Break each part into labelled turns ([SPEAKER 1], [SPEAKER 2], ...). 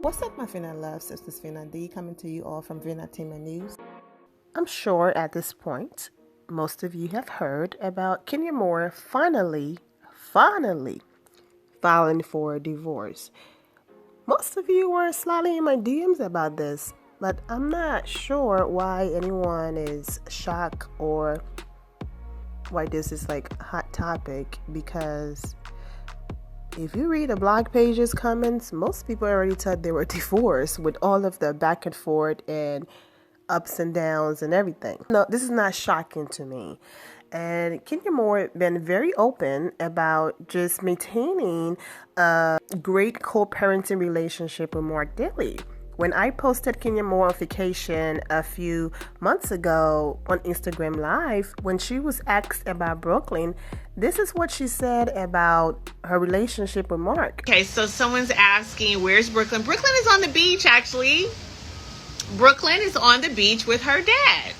[SPEAKER 1] What's up, my Fina loves? This is Fina D coming to you all from Vina Tima News. I'm sure at this point, most of you have heard about Kenya Moore finally filing for a divorce. Most of you were sliding in my DMs about this, but I'm not sure why anyone is shocked or why this is like a hot topic, because if you read the blog pages comments, most people already thought they were divorced with all of the back and forth and ups and downs and everything. No, this is not shocking to me. And Kenya Moore been very open about just maintaining a great co-parenting relationship with Mark Daly. When I posted Kenya Moore on vacation a few months ago on Instagram Live, when she was asked about Brooklyn, this is what she said about her relationship with Mark.
[SPEAKER 2] Okay, so someone's asking, where's Brooklyn? Brooklyn is on the beach, actually. Brooklyn is on the beach with her dad.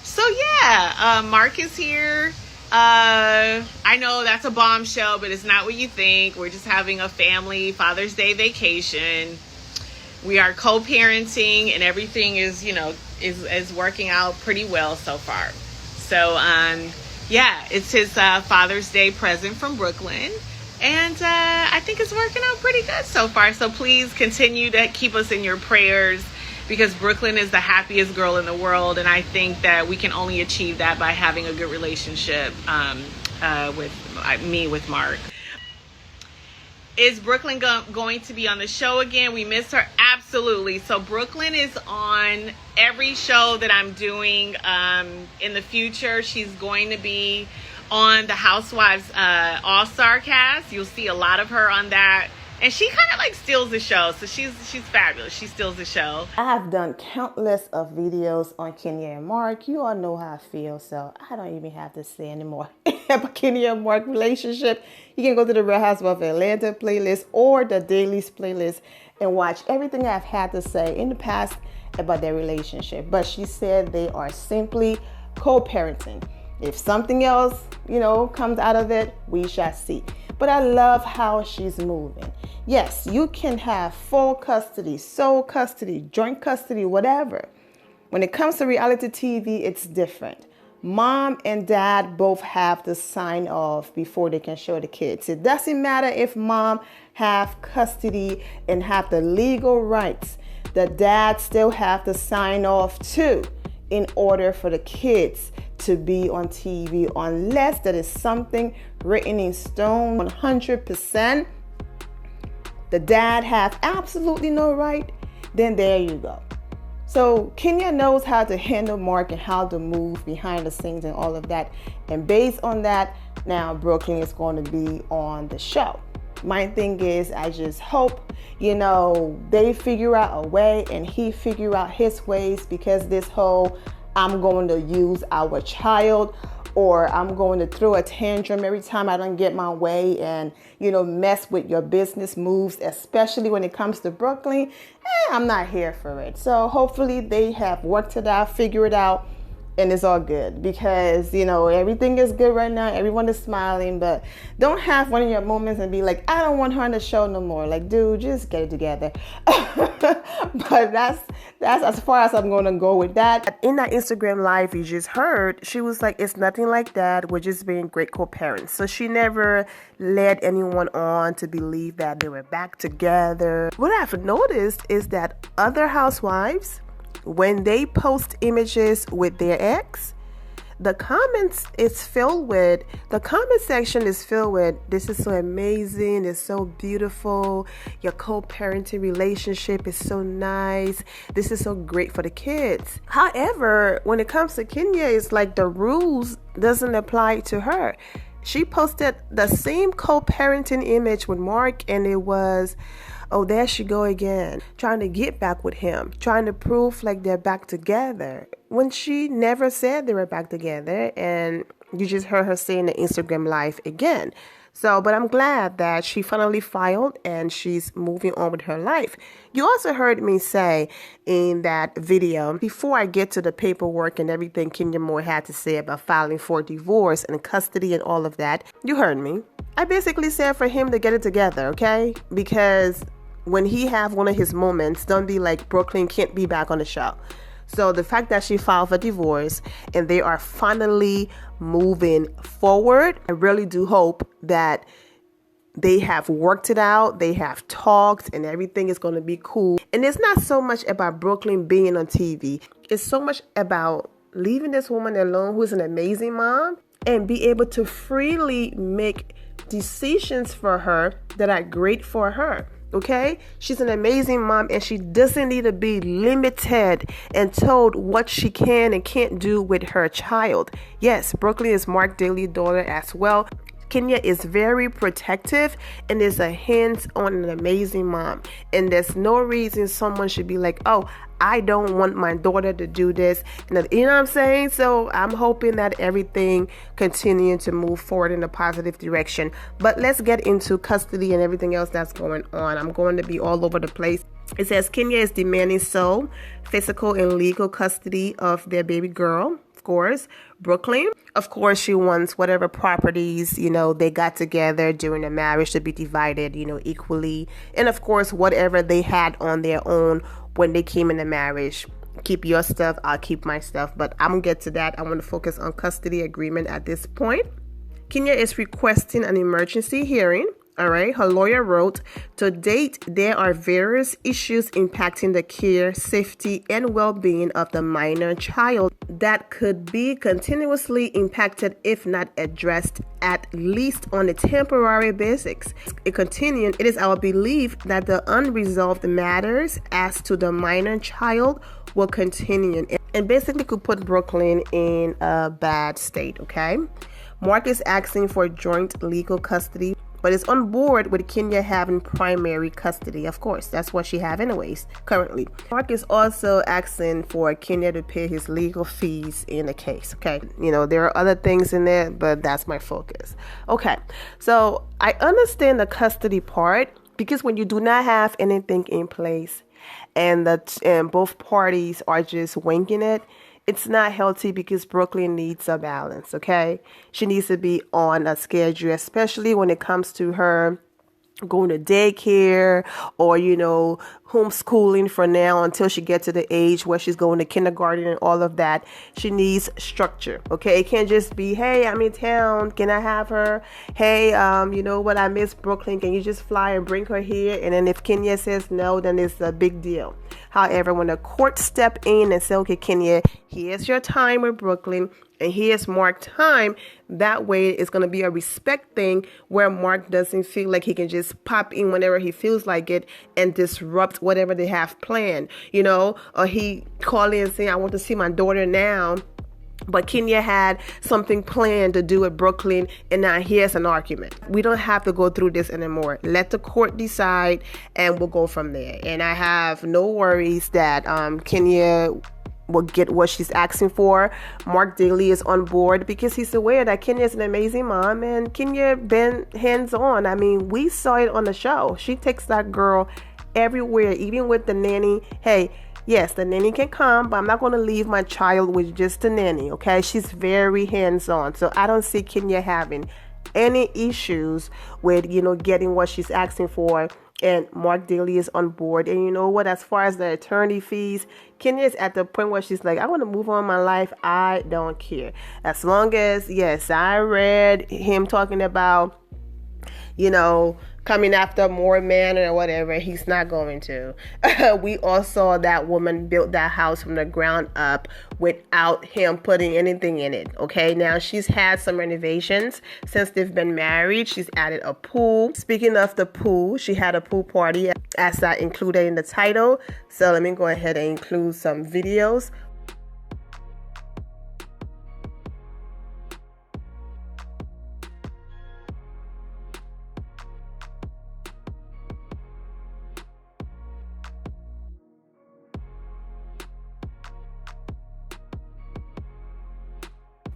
[SPEAKER 2] So yeah, Mark is here. I know that's a bombshell, but it's not what you think. We're just having a family Father's Day vacation. We are co-parenting, and everything is, is working out pretty well so far. So, yeah, it's his Father's Day present from Brooklyn, and I think it's working out pretty good so far. So please continue to keep us in your prayers, because Brooklyn is the happiest girl in the world, and I think that we can only achieve that by having a good relationship with Mark. Is Brooklyn going to be on the show again? We miss her. Absolutely. So Brooklyn is on every show that I'm doing in the future. She's going to be on the Housewives All-Star cast. You'll see a lot of her on that. And she kind of like steals the show. So she's fabulous. She steals the show.
[SPEAKER 1] I have done countless of videos on Kenya and Mark. You all know how I feel, so I don't even have to say anymore about Kenya and Mark relationship. You can go to the Real Housewives of Atlanta playlist or the Dailies playlist and watch everything I've had to say in the past about their relationship. But she said they are simply co-parenting. If something else, comes out of it, we shall see. But I love how she's moving. Yes, you can have full custody, sole custody, joint custody, whatever. When it comes to reality TV, it's different. Mom and dad both have to sign off before they can show the kids. It doesn't matter if mom have custody and have the legal rights. The dad still have to sign off too in order for the kids to be on TV, unless there is something written in stone 100%. The dad have absolutely no right, then there you go. So Kenya knows how to handle Mark and how to move behind the scenes and all of that. And based on that, now Brooklyn is going to be on the show. My thing is, I just hope, they figure out a way and he figure out his ways, because this whole I'm going to use our child, or I'm going to throw a tantrum every time I don't get my way and, mess with your business moves, especially when it comes to Brooklyn, I'm not here for it. So hopefully they have worked it out, figured it out, and it's all good, because, everything is good right now. Everyone is smiling, but don't have one of your moments and be like, I don't want her on the show no more. Like, dude, just get it together. But that's as far as I'm going to go with that. In that Instagram Live you just heard, she was like, it's nothing like that. We're just being great co-parents. So she never led anyone on to believe that they were back together. What I've noticed is that other housewives, when they post images with their ex, the comment section is filled with, this is so amazing, it's so beautiful, your co-parenting relationship is so nice, this is so great for the kids. However, when it comes to Kenya, it's like the rules doesn't apply to her. She posted the same co-parenting image with Mark, and it was, oh, there she go again, trying to get back with him, trying to prove like they're back together, when she never said they were back together, and you just heard her say in the Instagram Live again. So, but I'm glad that she finally filed and she's moving on with her life. You also heard me say in that video, before I get to the paperwork and everything Kenya Moore had to say about filing for divorce and custody and all of that, you heard me. I basically said for him to get it together, okay? Because when he have one of his moments, don't be like Brooklyn can't be back on the show. So the fact that she filed for divorce and they are finally moving forward, I really do hope that they have worked it out, they have talked, and everything is going to be cool. And it's not so much about Brooklyn being on TV. It's so much about leaving this woman alone, who's an amazing mom, and be able to freely make decisions for her that are great for her. Okay? She's an amazing mom, and she doesn't need to be limited and told what she can and can't do with her child. Yes, Brooklyn is Mark Daly's daughter as well. Kenya is very protective and is a hands-on and amazing mom. And there's no reason someone should be like, oh, I don't want my daughter to do this. And you know what I'm saying? So I'm hoping that everything continues to move forward in a positive direction. But let's get into custody and everything else that's going on. I'm going to be all over the place. It says Kenya is demanding sole, physical, and legal custody of their baby girl. Of course, Brooklyn. Of course, she wants whatever properties, they got together during the marriage to be divided, equally. And of course, whatever they had on their own when they came into marriage. Keep your stuff, I'll keep my stuff. But I'm going to get to that. I want to focus on custody agreement at this point. Kenya is requesting an emergency hearing. All right, her lawyer wrote, to date, there are various issues impacting the care, safety, and well-being of the minor child that could be continuously impacted if not addressed, at least on a temporary basis. It continued, it is our belief that the unresolved matters as to the minor child will continue and basically could put Brooklyn in a bad state, okay? Mark is asking for joint legal custody, but is on board with Kenya having primary custody. Of course, that's what she have anyways, currently. Mark is also asking for Kenya to pay his legal fees in the case, okay? There are other things in there, but that's my focus. Okay, so I understand the custody part, because when you do not have anything in place and both parties are just winging it, it's not healthy, because Brooklyn needs a balance, okay? She needs to be on a schedule, especially when it comes to her going to daycare or, homeschooling for now until she gets to the age where she's going to kindergarten and all of that. She needs structure, okay? It can't just be, hey, I'm in town. Can I have her? Hey, you know what? I miss Brooklyn. Can you just fly and bring her here? And then if Kenya says no, then it's a big deal. However, when the court step in and say, okay, Kenya, here's your time with Brooklyn, and here's Mark's time, that way it's going to be a respect thing where Mark doesn't feel like he can just pop in whenever he feels like it and disrupt whatever they have planned, or he call in and say, I want to see my daughter now. But Kenya had something planned to do with Brooklyn, and now here's an argument. We don't have to go through this anymore. Let the court decide, and we'll go from there. And I have no worries that Kenya will get what she's asking for. Mark Daly is on board because he's aware that Kenya is an amazing mom, and Kenya been hands-on. I mean, we saw it on the show. She takes that girl everywhere, even with the nanny. Hey, yes, the nanny can come, but I'm not going to leave my child with just the nanny, okay? She's very hands-on. So I don't see Kenya having any issues with, getting what she's asking for. And Mark Daly is on board. And you know what? As far as the attorney fees, Kenya is at the point where she's like, I want to move on in my life. I don't care. As long as, yes, I read him talking about, coming after more men or whatever. He's not going to. We all saw that woman built that house from the ground up without him putting anything in it. Okay, now she's had some renovations since they've been married. She's added a pool. Speaking of the pool, she had a pool party as I included in the title. So let me go ahead and include some videos.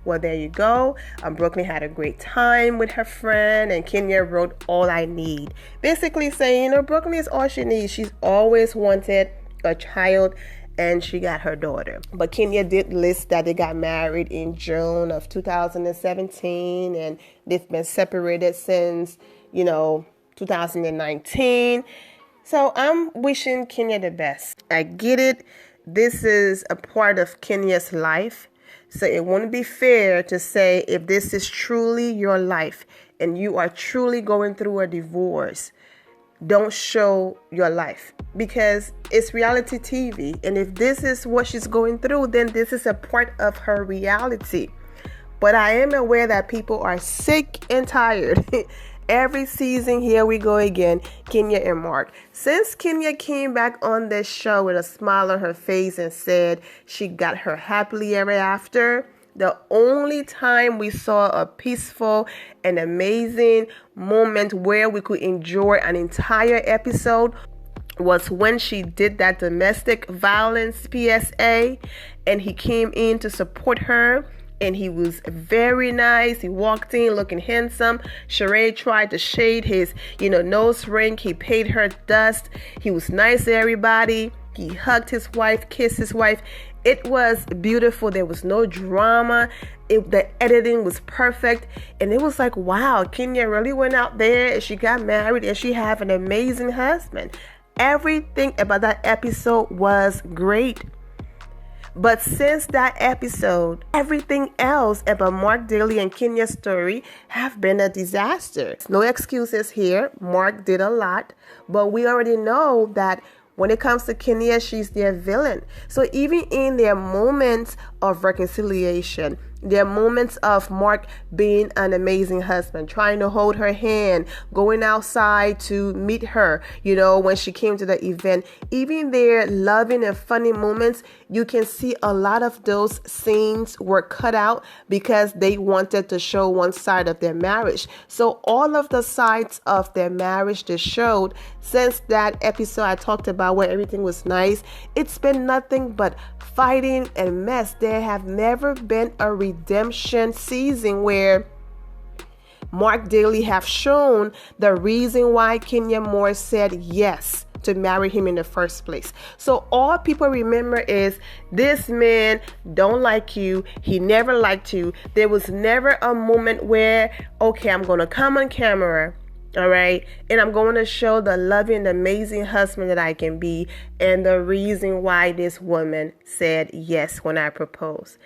[SPEAKER 1] Well, there you go. Brooklyn had a great time with her friend, and Kenya wrote all I need. Basically saying, Brooklyn is all she needs. She's always wanted a child, and she got her daughter. But Kenya did list that they got married in June of 2017, and they've been separated since, 2019. So I'm wishing Kenya the best. I get it. This is a part of Kenya's life. So it wouldn't be fair to say if this is truly your life and you are truly going through a divorce, don't show your life because it's reality TV. And if this is what she's going through, then this is a part of her reality. But I am aware that people are sick and tired. Every season, here we go again, Kenya and Mark. Since Kenya came back on this show with a smile on her face and said she got her happily ever after, the only time we saw a peaceful and amazing moment where we could enjoy an entire episode was when she did that domestic violence PSA and he came in to support her. And he was very nice. He walked in looking handsome. Sheree tried to shade his, nose ring. He paid her dust. He was nice to everybody. He hugged his wife, kissed his wife. It was beautiful. There was no drama. The editing was perfect. And it was like, wow, Kenya really went out there and she got married and she had an amazing husband. Everything about that episode was great. But since that episode, everything else about Mark Daly and Kenya's story have been a disaster. No excuses here. Mark did a lot, but we already know that when it comes to Kenya, she's their villain. So even in their moments of reconciliation, their moments of Mark being an amazing husband, trying to hold her hand, going outside to meet her, when she came to the event, even their loving and funny moments, you can see a lot of those scenes were cut out because they wanted to show one side of their marriage. So all of the sides of their marriage they showed since that episode I talked about where everything was nice, it's been nothing but fighting and mess. There have never been a redemption season where Mark Daly have shown the reason why Kenya Moore said yes to marry him in the first place. So all people remember is this man don't like you. He never liked you. There was never a moment where, okay, I'm going to come on camera. All right. And I'm going to show the loving, amazing husband that I can be and the reason why this woman said yes when I proposed.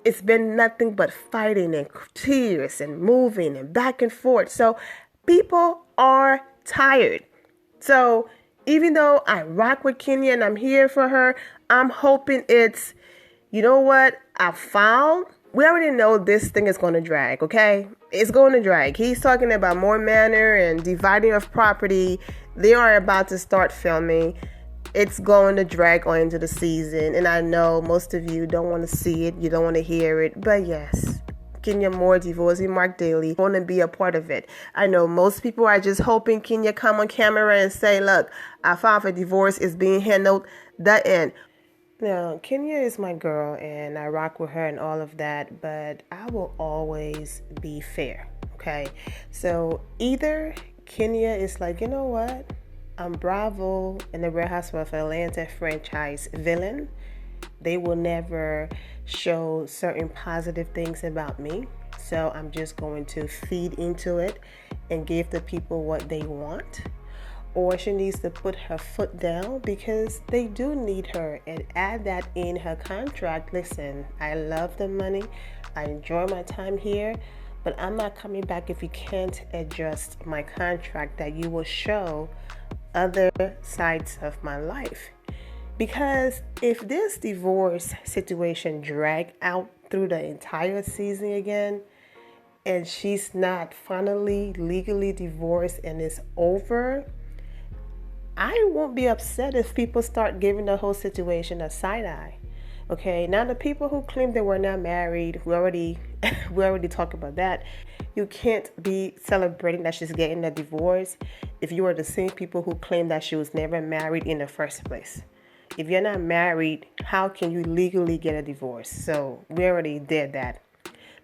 [SPEAKER 1] It's been nothing but fighting and tears and moving and back and forth. So people are tired. So even though I rock with Kenya and I'm here for her, I'm hoping it's, I found. We already know this thing is going to drag, okay? It's going to drag. He's talking about more manor and dividing of property. They are about to start filming. It's going to drag on into the season. And I know most of you don't want to see it. You don't want to hear it. But yes, Kenya Moore divorcing Mark Daly want to be a part of it. I know most people are just hoping Kenya come on camera and say, look, I filed for divorce. It's being handled. The end. Now, Kenya is my girl and I rock with her and all of that, but I will always be fair, okay? So either Kenya is like, you know what? I'm Bravo and the Real Housewives of Atlanta franchise villain. They will never show certain positive things about me. So I'm just going to feed into it and give the people what they want. Or she needs to put her foot down because they do need her and add that in her contract. Listen, I love the money. I enjoy my time here, but I'm not coming back if you can't adjust my contract that you will show other sides of my life. Because if this divorce situation drag out through the entire season again, and she's not finally legally divorced and it's over, I won't be upset if people start giving the whole situation a side eye. Okay, now the people who claim they were not married, we already talked about that. You can't be celebrating that she's getting a divorce if you are the same people who claim that she was never married in the first place. If you're not married, how can you legally get a divorce? So we already did that.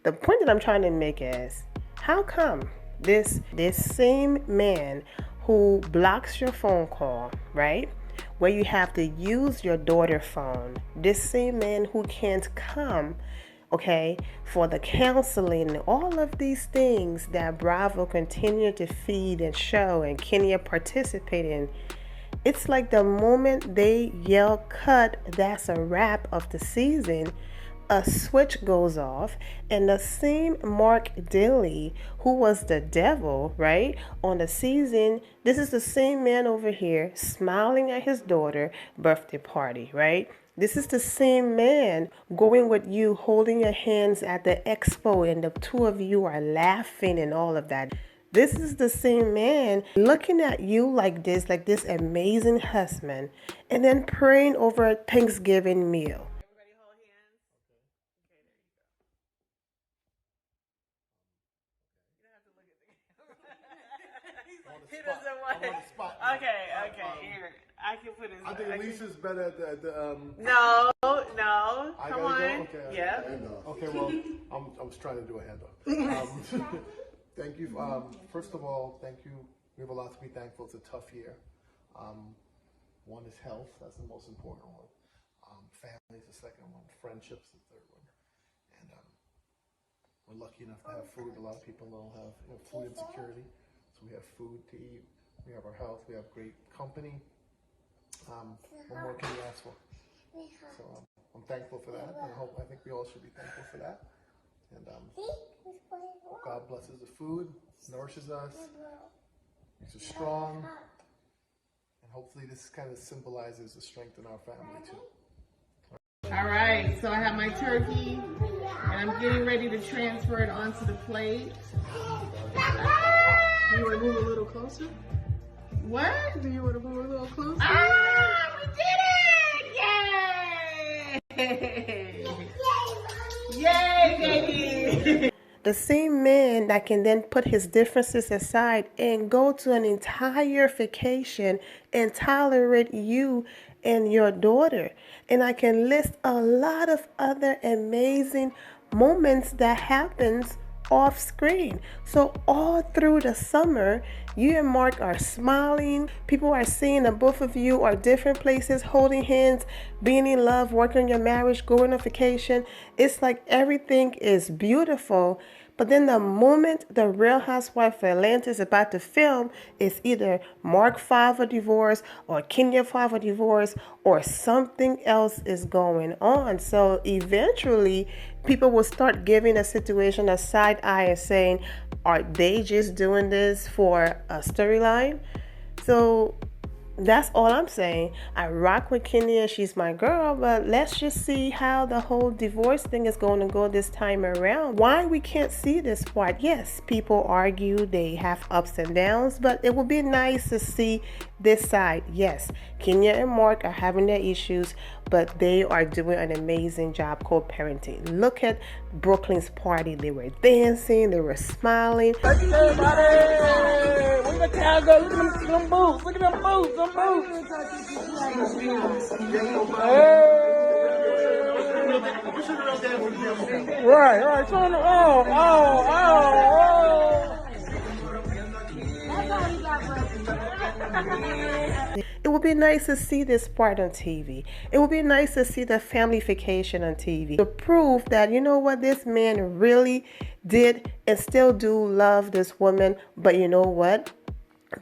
[SPEAKER 1] The point that I'm trying to make is, how come this same man who blocks your phone call, right? Where you have to use your daughter's phone. This same man who can't come, okay, for the counseling and all of these things that Bravo continued to feed and show and Kenya participate in. It's like the moment they yell cut, that's a wrap of the season. A switch goes off, and the same Mark Dilly, who was the devil, right, on the season, this is the same man over here smiling at his daughter' birthday party, right? This is the same man going with you, holding your hands at the expo, and the two of you are laughing and all of that. This is the same man looking at you like this amazing husband, and then praying over a Thanksgiving meal.
[SPEAKER 2] Everybody hold hands. Okay, there you go. You don't have to look at the camera. He doesn't want it. Okay, here. I can put his.
[SPEAKER 3] I think Lisa's better at the
[SPEAKER 2] No.
[SPEAKER 3] I
[SPEAKER 2] Come
[SPEAKER 3] gotta
[SPEAKER 2] on.
[SPEAKER 3] go? Okay.
[SPEAKER 2] Yep.
[SPEAKER 3] Okay, well, I was trying to do a handoff. Thank you. First of all, thank you. We have a lot to be thankful. It's a tough year. One is health. That's the most important one. Family is the second one. Friendships is the third one. And we're lucky enough to have food. A lot of people don't have food insecurity. So we have food to eat. We have our health. We have great company. What more can you ask for? So I'm thankful for that. And I think we all should be thankful for that. And God blesses the food, nourishes us, makes us strong, and hopefully this kind of symbolizes the strength in our family too.
[SPEAKER 2] All right, so I have my turkey, and I'm getting ready to transfer it onto the plate. You want to move a little closer? What? Do you want to move a little closer? Ah, we did it! Yay! Yay, baby!
[SPEAKER 1] The same man that can then put his differences aside and go to an entire vacation and tolerate you and your daughter. And I can list a lot of other amazing moments that happens off screen. So all through the summer, you and Mark are smiling. People are seeing that both of you are different places, holding hands, being in love, working on your marriage, going on vacation. It's like everything is beautiful. But then the moment the Real Housewife of Atlanta is about to film, it's either Mark filed a divorce or Kenya filed a divorce or something else is going on. So eventually, people will start giving a situation a side eye and saying, are they just doing this for a storyline? So that's all I'm saying. I rock with Kenya. She's my girl, but let's just see how the whole divorce thing is going to go this time around. Why we can't see this part? Yes, people argue, they have ups and downs, but it would be nice to see this side. Yes, Kenya and Mark are having their issues, but they are doing an amazing job co-parenting. Look at Brooklyn's party. They were dancing, they were smiling.
[SPEAKER 4] Everybody! Look at them boots. Look at them boots. Hey! Right. Turn it.
[SPEAKER 1] It would be nice to see this part on TV. It would be nice to see the family vacation on TV to prove that, you know what, this man really did and still do love this woman. But you know what?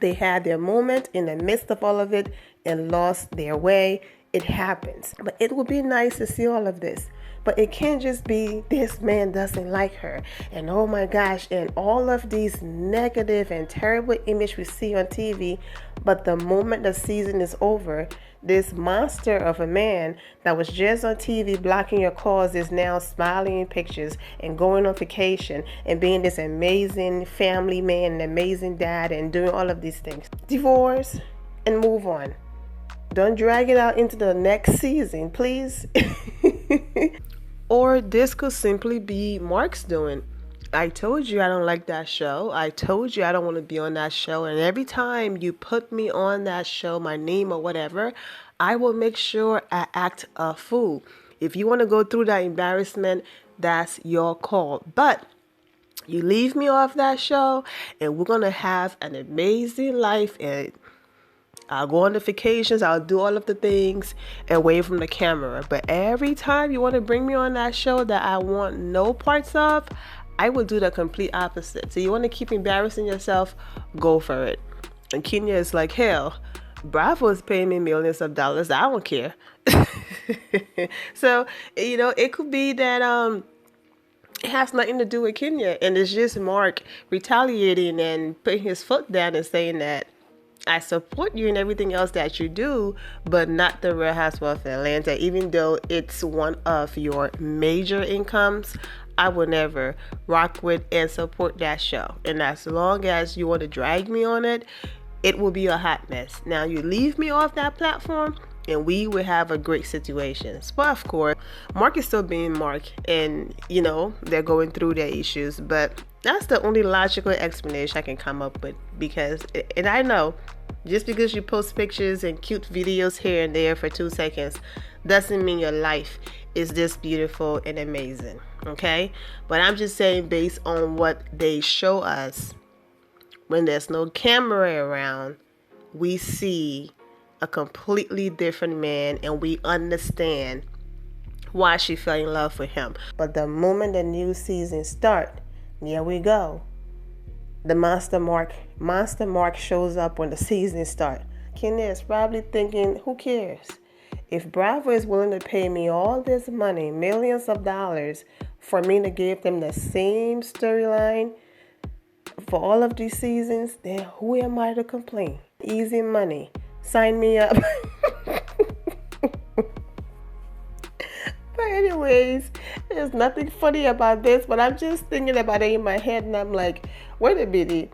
[SPEAKER 1] They had their moment in the midst of all of it and lost their way. It happens. But it would be nice to see all of this. But it can't just be this man doesn't like her and oh my gosh, and all of these negative and terrible images we see on TV. But the moment the season is over, this monster of a man that was just on TV blocking your calls is now smiling in pictures and going on vacation and being this amazing family man, an amazing dad, and doing all of these things. Divorce and move on. Don't drag it out into the next season, please. Or this could simply be Mark's doing. I told you I don't like that show. I told you I don't want to be on that show. And every time you put me on that show, my name or whatever, I will make sure I act a fool. If you want to go through that embarrassment, that's your call. But you leave me off that show and we're going to have an amazing life, and I'll go on the vacations, I'll do all of the things away from the camera. But every time you want to bring me on that show that I want no parts of, I will do the complete opposite. So you want to keep embarrassing yourself, go for it. And Kenya is like, hell, Bravo is paying me millions of dollars. I don't care. So, it could be that it has nothing to do with Kenya, and it's just Mark retaliating and putting his foot down and saying that I support you and everything else that you do, but not the Real Housewives of Atlanta. Even though it's one of your major incomes, I will never rock with and support that show. And as long as you want to drag me on it, it will be a hot mess. Now you leave me off that platform and we will have a great situation. But of course, Mark is still being Mark, and they're going through their issues. But that's the only logical explanation I can come up with, because, and I know, just because you post pictures and cute videos here and there for 2 seconds doesn't mean your life is this beautiful and amazing, okay? But I'm just saying, based on what they show us, when there's no camera around, we see a completely different man, and we understand why she fell in love with him. But the moment the new season start, here we go. The Monster Mark shows up when the season start. Kenya is probably thinking, who cares? If Bravo is willing to pay me all this money, millions of dollars, for me to give them the same storyline for all of these seasons, then who am I to complain? Easy money. Sign me up. But anyways, there's nothing funny about this, but I'm just thinking about it in my head, and I'm like, wait a minute.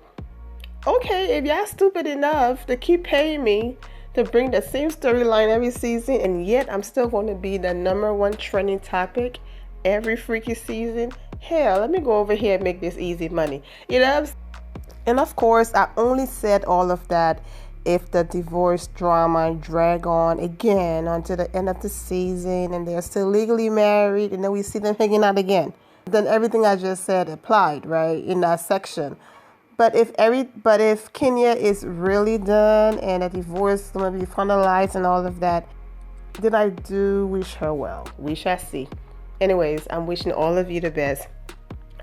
[SPEAKER 1] Okay, if y'all stupid enough to keep paying me to bring the same storyline every season, and yet I'm still going to be the #1 trending topic every freaky season, hell, let me go over here and make this easy money. And of course, I only said all of that if the divorce drama drag on again until the end of the season and they're still legally married, and then we see them hanging out again. Then everything I just said applied, right, in that section. But if Kenya is really done and a divorce is going to be finalized and all of that, then I do wish her well. We shall see. Anyways, I'm wishing all of you the best.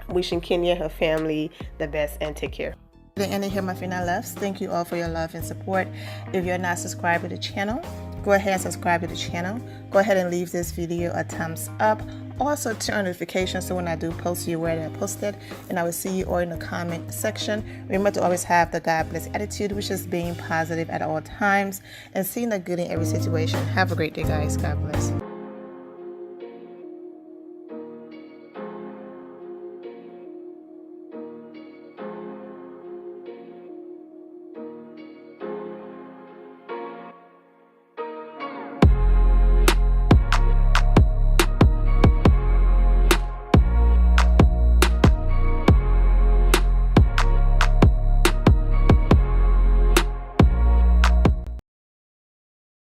[SPEAKER 1] I'm wishing Kenya, her family, the best, and take care. The end of here, my Fina loves. Thank you all for your love and support. If you're not subscribed to the channel, go ahead and subscribe to the channel. Go ahead and leave this video a thumbs up. Also turn on notifications so when I do post, you're aware that I posted, and I will see you all in the comment section. Remember to always have the God bless attitude, which is being positive at all times and seeing the good in every situation. Have a great day, guys. God bless.